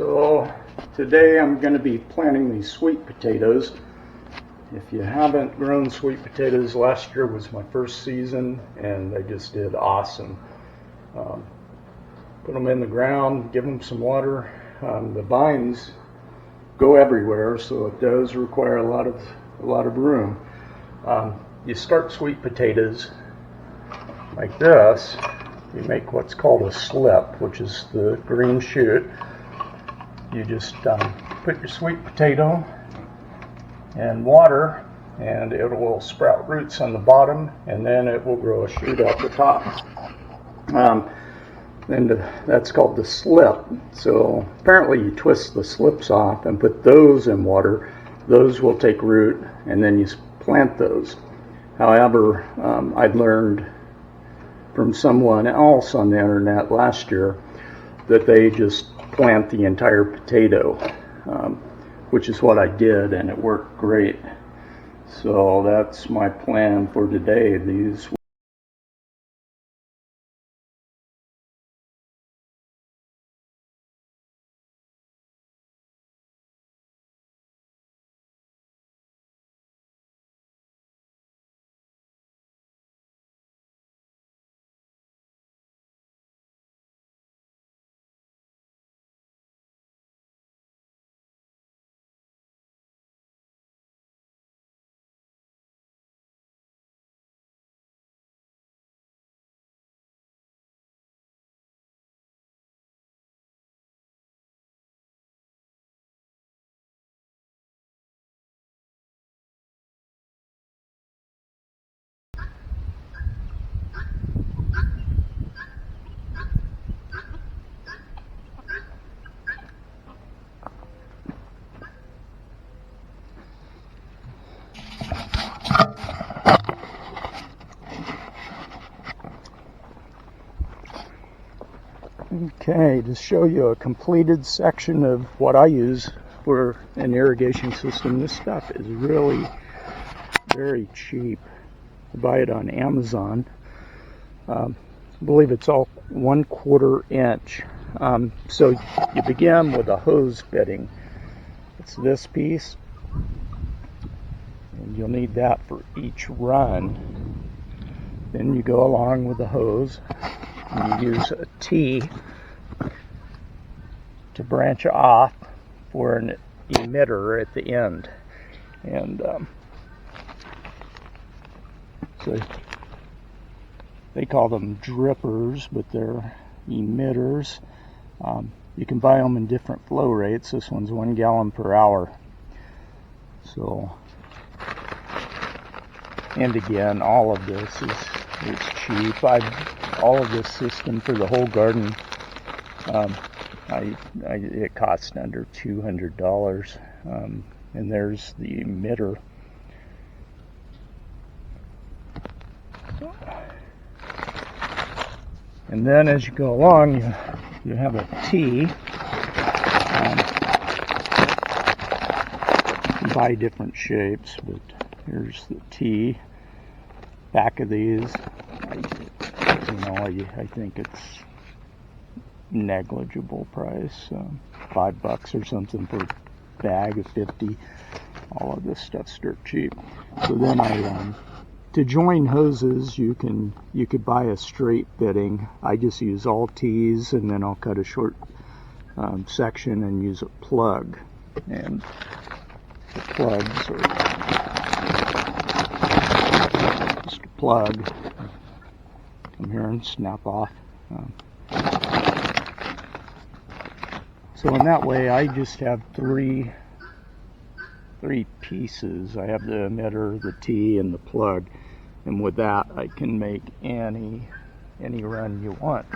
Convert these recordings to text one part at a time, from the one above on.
So today I'm going to be planting these sweet potatoes. If you haven't grown sweet potatoes, last year was my first season and they just did awesome. Put them in the ground, give them some water. The vines go everywhere, so it does require a lot of room. You start sweet potatoes like this. You make what's called a slip, which is the green shoot. You just put your sweet potato and water, and it will sprout roots on the bottom, and then it will grow a shoot out the top. And that's called the slip. So apparently you twist the slips off and put those in water. Those will take root, and then you plant those. However, I learned from someone else on the internet last year that they just plant the entire potato, which is what I did, and it worked great. So that's my plan for today. These Okay, to show you a completed section of what I use for an irrigation system. This stuff is really very cheap. I buy it on Amazon. I believe it's all 1/4 inch. So you begin with a hose fitting. It's this piece, and you'll need that for each run. Then you go along with the hose, and you use a T to branch off for an emitter at the end. And so they call them drippers, but they're emitters. You can buy them in different flow rates. This one's 1 gallon per hour. So, and again, all of this is cheap. All of this system for the whole garden, it cost under $200. And there's the emitter. And then as you go along, you have a T. You buy different shapes, but here's the T. Back of these, I think it's negligible price, $5 or something for a bag of 50. All of this stuff's dirt cheap. So then to join hoses, you could buy a straight fitting. I just use all T's, and then I'll cut a short section and use a plug. And the plugs are just a plug. Come here and snap off. So in that way, I just have three pieces. I have the emitter, the T, and the plug, and with that I can make any run you want.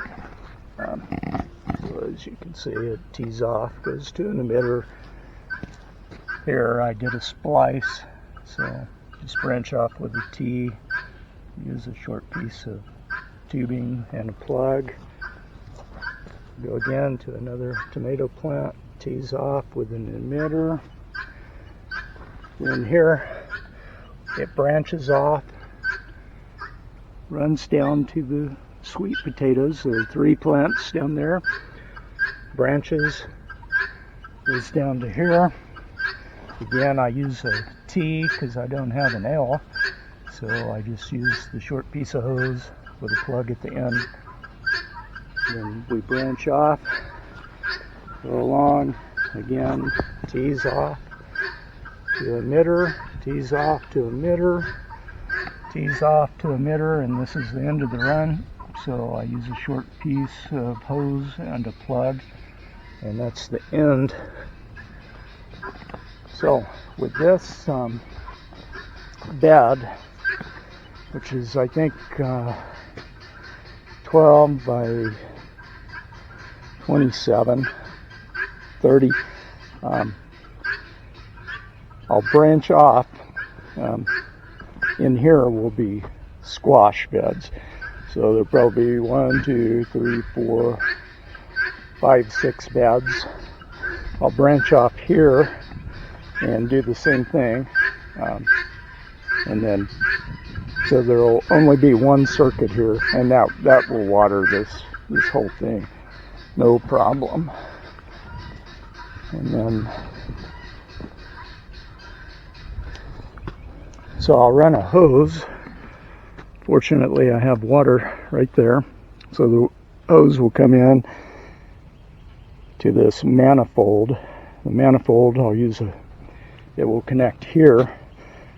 So as you can see, it tees off, goes to an emitter. Here I did a splice, so just branch off with the T, use a short piece of tubing and a plug. Go again to another tomato plant, tees off with an emitter. Then here it branches off, runs down to the sweet potatoes. There are 3 plants down there, branches, goes down to here. Again, I use a T because I don't have an L, so I just use the short piece of hose with a plug at the end. Then we branch off, go along, again, T's off to emitter, T's off to emitter, T's off to emitter, and this is the end of the run. So I use a short piece of hose and a plug, and that's the end. So with this bed, which is I think 12 by 27, 30, I'll branch off. In here will be squash beds. So there'll probably be 1, 2, 3, 4, 5, 6 beds. I'll branch off here and do the same thing, and then so there'll only be one circuit here, and that will water this whole thing, no problem. And then so I'll run a hose. Fortunately, I have water right there, so the hose will come in to this manifold. The manifold, it will connect here.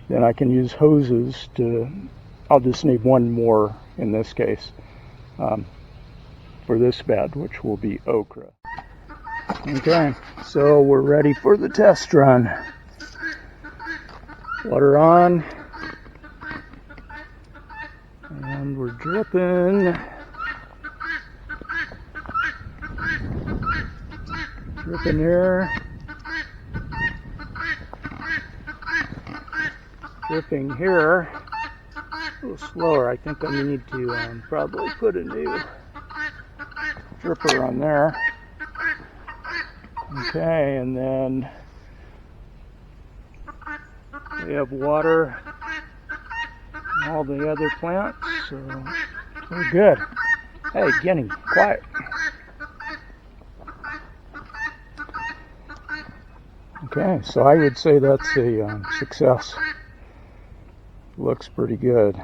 Then I can use hoses I'll just need one more in this case for this bed, which will be okra. Okay, so we're ready for the test run. Water on. And we're dripping here, dripping here, a little slower. I think I need to probably put a new dripper on there. Okay, and then we have water on all the other plants, so we're good. Hey, Guinea, quiet. Okay, so I would say that's a success. Looks pretty good.